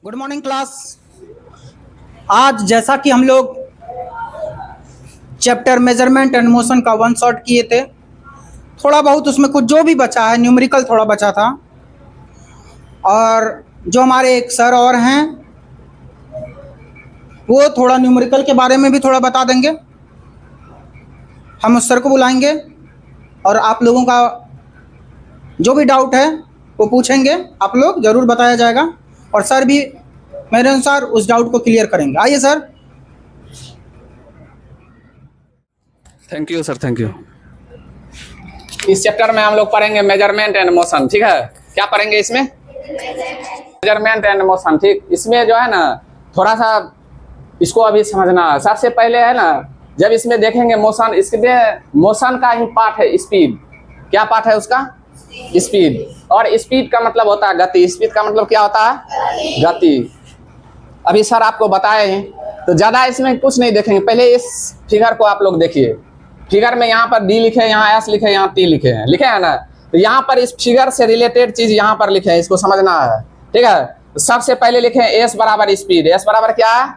Good morning class. आज जैसा कि हम लोग चैप्टर मेजरमेंट एंड मोशन का वन शॉट किए थे, थोड़ा बहुत उसमें कुछ जो भी बचा है न्यूमेरिकल थोड़ा बचा था, और जो हमारे एक सर और हैं वो थोड़ा न्यूमेरिकल के बारे में भी थोड़ा बता देंगे। हम उस सर को बुलाएंगे और आप लोगों का जो भी डाउट है वो पूछेंगे, आप लोग ज़रूर बताया जाएगा और सर भी मेरे अनुसार उस डाउट को क्लियर करेंगे। आइए sir. Thank you sir, thank you. इस चैप्टर में हम लोग पढ़ेंगे मेजरमेंट एंड मोशन। ठीक है, क्या पढ़ेंगे इसमें? Measurement and motion. ठीक, इसमें जो है ना थोड़ा सा इसको अभी समझना है। सबसे पहले है ना, जब इसमें देखेंगे मोशन, इसमें मोशन का ही पार्ट है स्पीड। क्या पार्ट है उसका? स्पीड। और स्पीड का मतलब होता है गति। स्पीड का मतलब क्या होता है? गति। अभी सर आपको बताए हैं, तो ज़्यादा इसमें कुछ नहीं देखेंगे। पहले इस फिगर को आप लोग देखिए। फिगर में यहाँ पर डी लिखे, यहाँ एस लिखे, यहाँ टी लिखे हैं, लिखे हैं ना। तो यहाँ पर इस फिगर से रिलेटेड चीज यहाँ पर लिखे हैं, इसको समझना है। ठीक है, तो सबसे पहले लिखे हैं एस बराबर स्पीड। एस बराबर क्या है?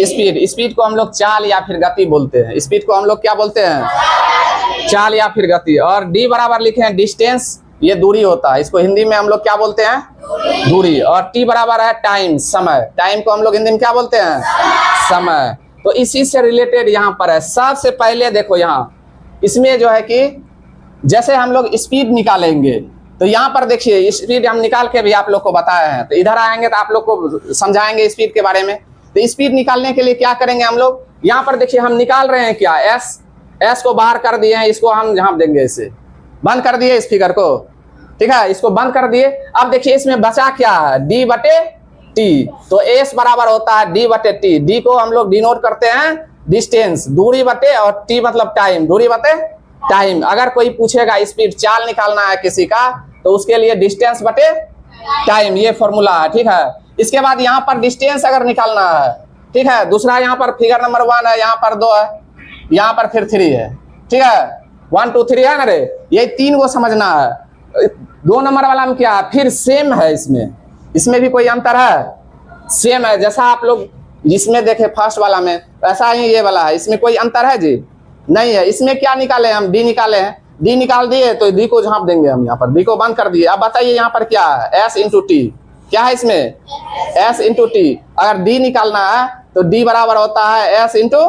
स्पीड। स्पीड को हम लोग चाल या फिर गति बोलते हैं। स्पीड को हम लोग क्या बोलते हैं? चाल या फिर गति। और डी बराबर लिखे हैं डिस्टेंस, ये दूरी होता है, इसको हिंदी में हम लोग क्या बोलते हैं? दूरी। और टी बराबर है टाइम, समय। टाइम को हम लोग हिंदी में क्या बोलते हैं? समय। तो इसी से रिलेटेड यहाँ पर है। सबसे पहले देखो, यहाँ इसमें जो है कि जैसे हम लोग स्पीड निकालेंगे, तो यहाँ पर देखिए स्पीड हम निकाल के भी आप लोग को बताए हैं। तो इधर आएंगे तो आप लोग को समझाएंगे स्पीड के बारे में। तो स्पीड निकालने के लिए क्या करेंगे हम लोग? यहाँ पर देखिए हम निकाल रहे हैं क्या? एस को बाहर कर दिए हैं, इसको हम झाँप देंगे, इसे बंद कर दिए इस फिगर को। ठीक है, इसको बंद कर दिए। अब देखिए इसमें बचा क्या है? डी बटे टी। तो एस बराबर होता है डी बटे टी। डी को हम लोग डिनोट करते हैं डिस्टेंस, दूरी बटे, और टी मतलब टाइम, दूरी बटे टाइम। अगर कोई पूछेगा स्पीड चाल निकालना है किसी का, तो उसके लिए डिस्टेंस बटे टाइम, ये फॉर्मूला है। ठीक है, इसके बाद यहाँ पर डिस्टेंस अगर निकालना है, ठीक है, दूसरा यहाँ पर फिगर नंबर 1 है, यहाँ पर 2 है, यहाँ पर फिर 3 है। ठीक है, 1 2 3 है ना रे, ये 3 को समझना है। 2 नंबर वाला में क्या है? फिर सेम है। इसमें भी कोई अंतर है? सेम है। जैसा आप लोग इसमें देखे फर्स्ट वाला में, ऐसा ही ये वाला है। इसमें कोई अंतर है जी? नहीं है। इसमें क्या निकाले हम? डी निकाले हैं। डी निकाल दिए तो डी को झाँप देंगे हम, यहाँ पर डी को बंद कर दिए। अब बताइए यहाँ पर क्या है? S into T. क्या है इसमें? S into T. अगर डी निकालना है तो डी बराबर होता है एस इंटू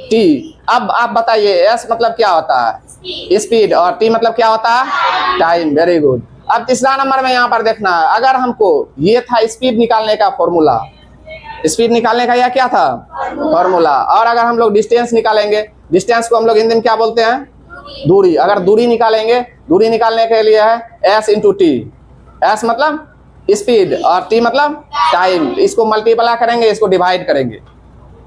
टी। अब आप बताइए एस मतलब क्या होता है? स्पीड। और टी मतलब क्या होता है? टाइम। Very good. अब तीसरा नंबर में यहाँ पर देखना है, अगर हमको ये था स्पीड निकालने का फॉर्मूला, स्पीड निकालने का यह क्या था? फॉर्मूला। और अगर हम लोग डिस्टेंस निकालेंगे, डिस्टेंस को हम लोग हिंदी में क्या बोलते हैं? दूरी। अगर दूरी निकालेंगे, दूरी निकालने के लिए है एस इंटू टी। एस मतलब स्पीड और टी मतलब टाइम। इसको मल्टीप्लाई करेंगे, इसको डिवाइड करेंगे।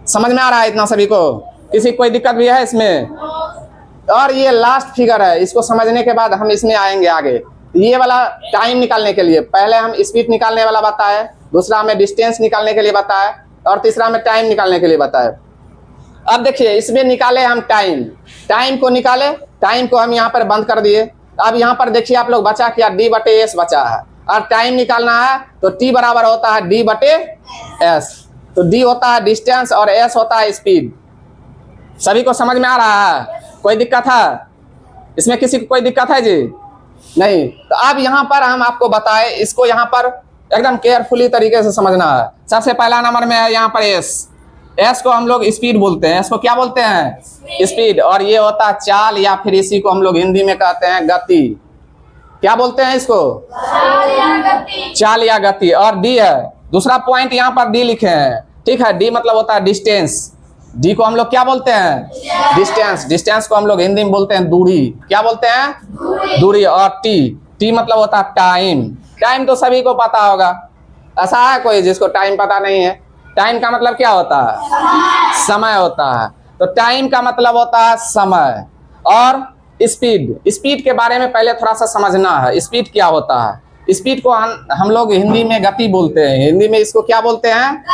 समझ में आ रहा है इतना सभी को? किसी कोई दिक्कत भी है इसमें? और ये लास्ट फिगर है, इसको समझने के बाद हम इसमें आएंगे आगे। ये वाला टाइम निकालने के लिए, पहले हम स्पीड निकालने वाला बताए, दूसरा हमें डिस्टेंस निकालने के लिए बताए, और तीसरा में टाइम निकालने के लिए बताए। अब देखिए इसमें निकाले हम टाइम, टाइम को निकाले, टाइम को हम यहाँ पर बंद कर दिए। अब यहाँ पर देखिए आप लोग बचा क्या? डी बटे एस बचा है। और टाइम निकालना है तो टी बराबर होता है डी बटे एस। तो डी होता है डिस्टेंस और एस होता है स्पीड। सभी को समझ में आ रहा है? कोई दिक्कत है इसमें? किसी को कोई दिक्कत है जी? नहीं। तो अब यहाँ पर हम आपको बताए, इसको यहाँ पर एकदम केयरफुली तरीके से समझना है। सबसे पहला नंबर में है यहाँ पर एस। एस को हम लोग स्पीड बोलते हैं। एस को क्या बोलते हैं? स्पीड। और ये होता है चाल, या फिर इसी को हम लोग हिंदी में कहते हैं गति। क्या बोलते हैं इसको? चाल या गति। और डी है दूसरा पॉइंट, यहाँ पर डी लिखे हैं। ठीक है, डी मतलब होता है डिस्टेंस। डी को हम लोग क्या बोलते हैं? डिस्टेंस। डिस्टेंस को हम लोग हिंदी में बोलते हैं दूरी। क्या बोलते हैं? दूरी। और टी मतलब होता है टाइम। टाइम तो सभी को पता होगा, ऐसा है कोई जिसको टाइम पता नहीं है? टाइम का मतलब क्या होता है? समय होता है। तो टाइम का मतलब होता है समय। और स्पीड, स्पीड के बारे में पहले थोड़ा सा समझना है। स्पीड क्या होता है? स्पीड को हम लोग हिंदी में गति बोलते हैं। हिंदी में इसको क्या बोलते हैं?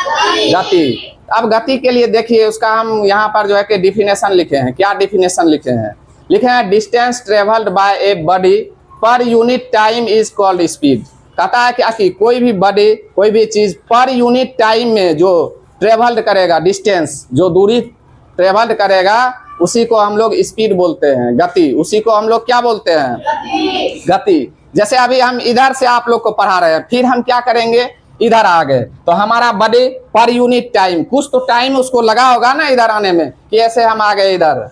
गति। अब गति के लिए देखिए उसका हम यहाँ पर जो है कि डिफिनेशन लिखे हैं। क्या डिफिनेशन लिखे हैं? लिखे हैं distance travelled by a body per unit time is called speed. कहता है क्या कि कोई भी बॉडी, कोई भी चीज पर यूनिट टाइम में जो ट्रेवल्ड करेगा, डिस्टेंस जो दूरी ट्रेवल्ड करेगा, उसी को हम लोग स्पीड बोलते हैं, गति। उसी को हम लोग क्या बोलते हैं? गति। जैसे अभी हम इधर से आप लोग को पढ़ा रहे हैं, फिर हम क्या करेंगे, इधर आ गए, तो हमारा बॉडी पर यूनिट टाइम, कुछ तो टाइम उसको लगा होगा ना इधर आने में, कि ऐसे हम आ गए इधर,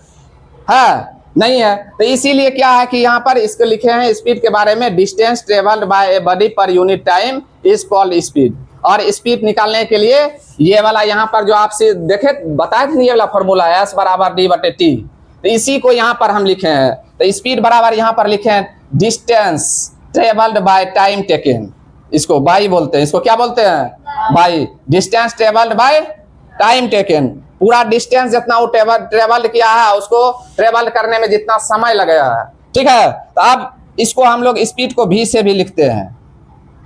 है नहीं है? तो इसीलिए क्या है कि यहाँ पर इसको लिखे हैं स्पीड के बारे में, distance travelled by a body per unit time is called speed. और स्पीड निकालने के लिए ये वाला यहाँ पर जो आपसे देखे बताए थे, ये वाला फॉर्मूला S बराबर D/T, तो इसी को यहाँ पर हम लिखे हैं। तो स्पीड बराबर यहाँ पर लिखे हैं distance travelled by time taken, इसको बाई बोलते हैं। इसको क्या बोलते हैं? By. Distance travelled by time taken, पूरा डिस्टेंस जितना वो ट्रेवल किया है, उसको ट्रेवल करने में जितना समय लगेगा है, ठीक है। तो अब इसको हम लोग स्पीड को V से भी लिखते हैं।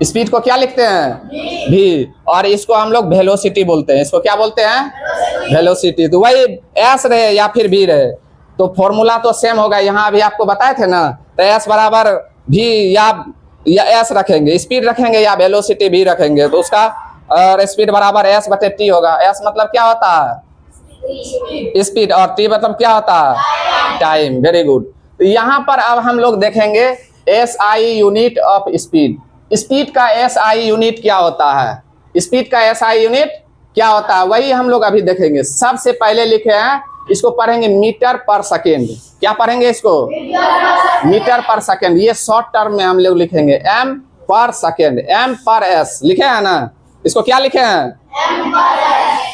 स्पीड को क्या लिखते हैं? V। और इसको हम लोग वेलोसिटी बोलते हैं। इसको क्या बोलते हैं? वेलोसिटी। तो वही S रहे या फिर V रहे, तो फॉर्मूला तो सेम होगा। यहाँ अभी आपको बताए थे ना, तो S बराबर V या S रखेंगे, स्पीड रखेंगे या वेलोसिटी V रखेंगे, तो उसका और स्पीड बराबर S/T होगा। S मतलब क्या होता है? स्पीड, और T मतलब क्या होता है? टाइम। Very good. तो यहाँ पर अब हम लोग देखेंगे SI unit of speed. Speed का SI यूनिट क्या होता है? स्पीड का SI यूनिट क्या होता है, वही हम लोग अभी देखेंगे। सबसे पहले लिखे हैं, इसको पढ़ेंगे मीटर पर सेकेंड। क्या पढ़ेंगे इसको? मीटर पर सेकेंड। ये शॉर्ट टर्म में हम लोग लिखेंगे M पर सेकेंड, M पर S लिखे हैं ना। इसको क्या लिखे हैं?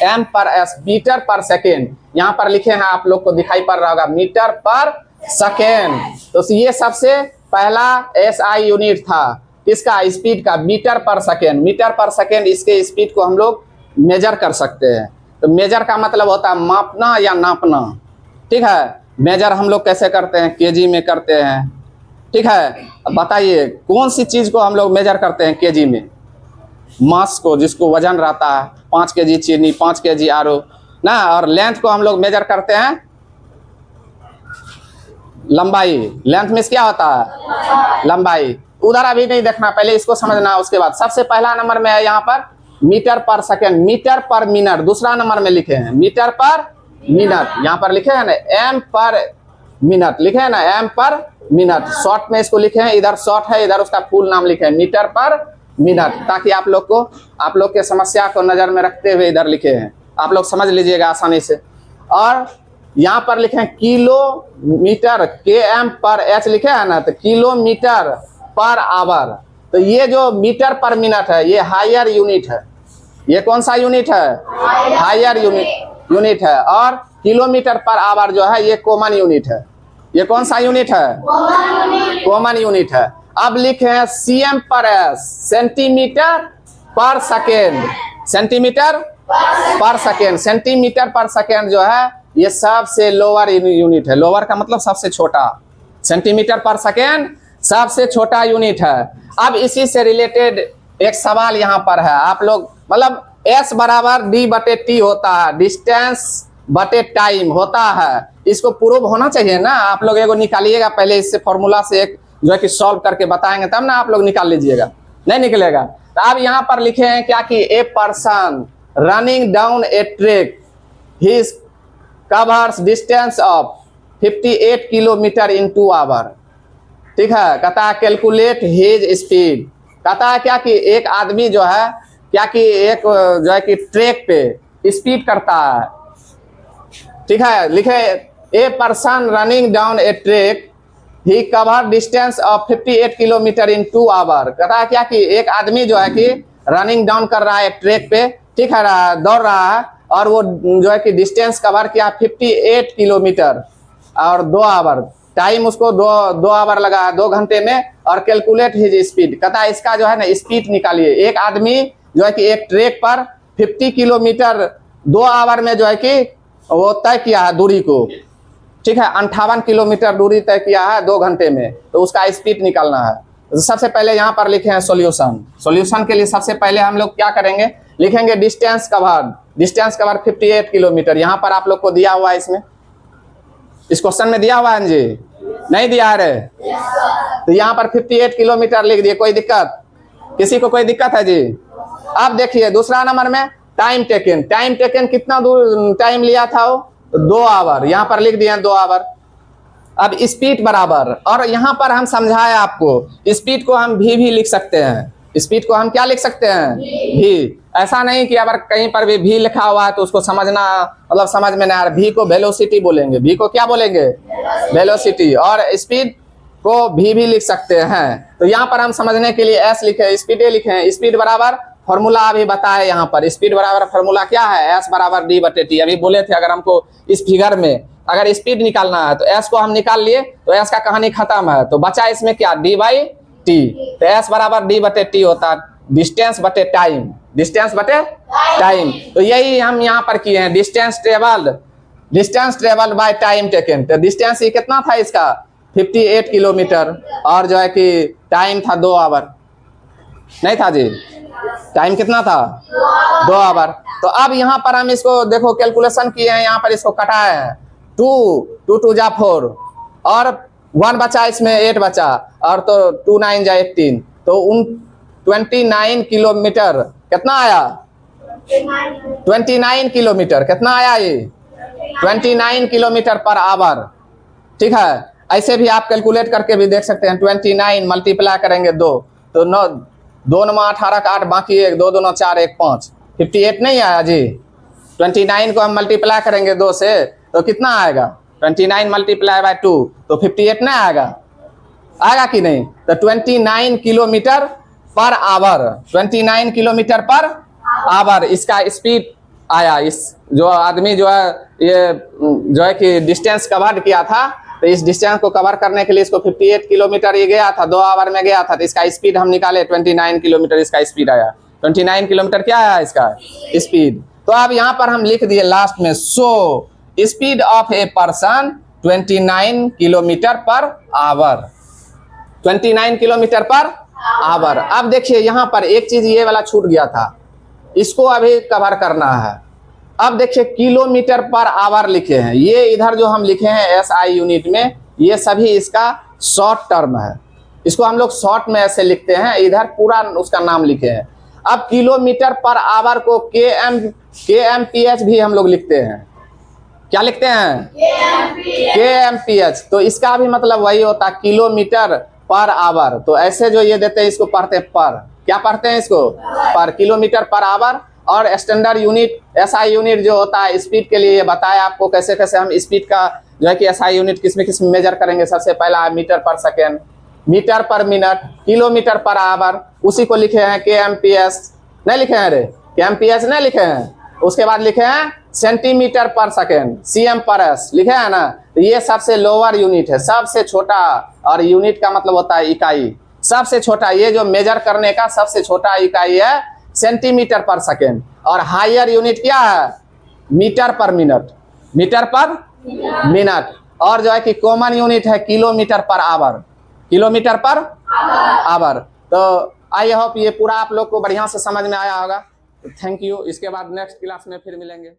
M पर S, मीटर पर सेकेंड। यहाँ पर लिखे हैं, आप लोग को दिखाई पड़ रहा होगा, मीटर पर सेकेंड। तो ये सबसे पहला SI यूनिट था, इसका स्पीड का, मीटर पर सेकेंड। मीटर पर सेकेंड, इसके स्पीड को हम लोग मेजर कर सकते हैं। तो मेजर का मतलब होता है मापना या नापना, ठीक है। मेजर हम लोग कैसे करते हैं? केजी में करते हैं, ठीक है। अब बताइए कौन सी चीज को हम लोग मेजर करते हैं केजी में? मास को, जिसको वजन रहता है, 5 केजी चीनी, 5 केजी आरो ना। और लेंथ को हम लोग मेजर करते हैं लंबाई। लेंथ में क्या होता है? लंबाई। उधर अभी नहीं देखना, पहले इसको समझना, उसके बाद सबसे पहला नंबर में है यहाँ पर मीटर पर सेकेंड, मीटर पर मिनट। दूसरा नंबर में लिखे हैं मीटर पर मिनट, यहाँ पर लिखे हैं ना M पर मिनट, लिखे हैं ना M पर मिनट। शॉर्ट में इसको लिखे हैं, इधर शॉर्ट है, इधर उसका फुल नाम लिखे हैं मीटर पर मिनट, ताकि आप लोग के समस्या को नजर में रखते हुए इधर लिखे हैं, आप लोग समझ लीजिएगा आसानी से। और यहाँ पर लिखे हैं किलोमीटर, km पर h लिखे हैं ना, तो किलोमीटर पर आवर। तो ये जो मीटर पर मिनट है, ये हायर यूनिट है। ये कौन सा यूनिट है? हायर यूनिट है। और किलोमीटर पर आवर जो है, ये कॉमन यूनिट है। ये कौन सा यूनिट है? कॉमन यूनिट है। अब लिखे हैं cm पर s, सेंटीमीटर पर सेकेंड। सेंटीमीटर पर सेकेंड, सेंटीमीटर पर सेकेंड जो है, ये सबसे लोअर यूनिट है। लोअर का मतलब सबसे छोटा। सेंटीमीटर पर सेकेंड सबसे छोटा यूनिट है। अब इसी से रिलेटेड एक सवाल यहाँ पर है, आप लोग मतलब S बराबर D/T होता है, डिस्टेंस बटे टाइम होता है। इसको प्रूव होना चाहिए ना। आप लोग एगो निकालिएगा पहले, इससे फॉर्मूला से एक जो है कि सॉल्व करके बताएंगे, तब ना आप लोग निकाल लीजिएगा, नहीं निकलेगा। तो अब यहाँ पर लिखे हैं क्या कि a person running down a track, he covers distance of 58 kilometre in 2 hour, ठीक है। कहता है कैलकुलेट हिज स्पीड। कहता है क्या कि एक आदमी जो है क्या कि एक जो है कि ट्रैक पे स्पीड करता है, ठीक है। लिखे a person running down a track, he cover distance of 58 kilometre in 2 hour. कहता है क्या कि एक आदमी जो है कि रनिंग डाउन कर रहा है एक ट्रैक पे, ठीक है, दौड़ रहा है, और वो जो है कि डिस्टेंस कवर किया 58 किलोमीटर और 2 आवर। टाइम उसको 2 आवर लगा, 2 घंटे में। और कैलकुलेट हिज स्पीड, कहता है इसका जो है ना स्पीड निकालिए। एक आदमी जो है कि एक ट्रैक पर 50 किलोमीटर 2 आवर में जो है कि वो तय किया है दूरी को, ठीक है। 58 किलोमीटर दूरी तय किया है 2 घंटे में, तो उसका स्पीड निकालना है। तो सबसे पहले यहाँ पर लिखे हैं सॉल्यूशन। सॉल्यूशन के लिए सबसे पहले हम लोग क्या करेंगे, लिखेंगे distance cover. Distance cover 58 kilometre यहाँ पर आप लोग को दिया हुआ है, इसमें इस क्वेश्चन में दिया हुआ है जी, नहीं दिया है रे। तो यहाँ पर 58 किलोमीटर लिख दिए, कोई दिक्कत किसी को कोई दिक्कत है जी? अब देखिए दूसरा नंबर में टाइम टेकन कितना दूर टाइम लिया था वो? 2 आवर, यहाँ पर लिख दिया 2 आवर। अब स्पीड बराबर, और यहाँ पर हम समझाए आपको, स्पीड को हम भी लिख सकते हैं। स्पीड को हम क्या लिख सकते हैं? भी। ऐसा नहीं कि अगर कहीं पर भी लिखा हुआ है तो उसको समझना, मतलब समझ में नहीं आ रहा, भी को वेलोसिटी बोलेंगे, भी को क्या बोलेंगे? वेलोसिटी। और स्पीड को भी लिख सकते हैं। तो यहाँ पर हम समझने के लिए एस लिखे, स्पीड ए लिखे। स्पीड बराबर फॉर्मूला अभी बताया यहाँ पर, स्पीड बराबर फॉर्मूला क्या है? एस बराबर डी बटे टी। अभी बोले थे अगर हमको इस फिगर में अगर स्पीड निकालना है तो एस को हम निकाल लिए तो एस का कहानी खत्म है। तो बचा इसमें क्या? D by T. तो एस बराबर डी बटे टी होता है, डिस्टेंस बटे टाइम, डिस्टेंस बटे टाइम। तो यही हम यहाँ पर किए हैं, distance travel by time taken. तो डिस्टेंस ये कितना था इसका? 58 किलोमीटर, और जो है कि टाइम था 2 आवर। नहीं था जी? टाइम कितना था? 2 आवर। तो अब यहाँ पर हम इसको देखो कैलकुलेशन किए हैं, यहाँ पर इसको कटाए हैं। 2 जा 4, और 1 बचा, इसमें 8 बचा, और तो 2 9 जा 18। तो 29 किलोमीटर कितना आया? 29 किलोमीटर कितना आया ये? 29 किलोमीटर पर आवर। ठीक है, ऐसे भी आप कैलकुलेट करके भी देख सकते हैं। 29 मल्टीप्लाई करेंगे 2 तो 9, 2 9 18 का 8, बाकी 1, 2 2 9 4 1 5, 58 नहीं आया जी? 29 को हम मल्टीप्लाई करेंगे 2 से तो कितना आएगा? 29 मल्टीप्लाई बाय 2 तो 58 नहीं आएगा? आएगा कि नहीं? तो 29 किलोमीटर पर आवर, 29 किलोमीटर पर आवर इसका स्पीड आया। इस जो आदमी जो है ये जो है कि डिस्टेंस कवर किया था, तो इस डिस्टेंस को कवर करने के लिए इसको 58 किलोमीटर ये गया था, 2 आवर में गया था। तो इसका स्पीड हम निकाले 29 किलोमीटर इसका स्पीड आया। 29 किलोमीटर क्या आया इसका स्पीड? तो अब यहाँ पर हम लिख दिए लास्ट में, so speed of a person 29 kilometre पर आवर, 29 किलोमीटर पर आवर। अब देखिए यहाँ पर एक चीज ये वाला छूट गया था, इसको अभी कवर करना है। अब देखिए किलोमीटर पर आवर लिखे हैं, ये इधर जो हम लिखे हैं एसआई यूनिट में, ये सभी इसका शॉर्ट टर्म है। इसको हम लोग शॉर्ट में ऐसे लिखते हैं, इधर पूरा उसका नाम लिखे हैं। अब किलोमीटर पर आवर को KMPH भी हम लोग लिखते हैं। क्या लिखते हैं? KMPH। तो इसका भी मतलब वही होता है, किलोमीटर पर आवर। तो ऐसे जो ये देते हैं इसको पढ़ते हैं पर, क्या पढ़ते हैं इसको? पर, किलोमीटर पर आवर। और स्टैंडर्ड यूनिट एसआई यूनिट जो होता है स्पीड के लिए, ये बताया आपको कैसे कैसे हम स्पीड का जो है कि एसआई यूनिट किसमें किसमें मेजर करेंगे। सबसे पहला मीटर पर सेकेंड, मीटर पर मिनट, किलोमीटर पर आवर, उसी को लिखे हैं KMPS। नहीं लिखे हैं रे? KMPH नहीं लिखे हैं। उसके बाद लिखे हैं सेंटीमीटर पर सेकेंड, CM पर S लिखे हैं ना। तो ये सबसे लोअर यूनिट है, सबसे छोटा। और यूनिट का मतलब होता है इकाई, सबसे छोटा। ये जो मेजर करने का सबसे छोटा इकाई है सेंटीमीटर पर सेकेंड। और हायर यूनिट क्या है? मीटर पर मिनट, मीटर पर मिनट। और जो है कि कॉमन यूनिट है किलोमीटर पर आवर, किलोमीटर पर आवर। तो आई होप ये पूरा आप लोग को बढ़िया से समझ में आया होगा। Thank you. इसके बाद नेक्स्ट क्लास में फिर मिलेंगे।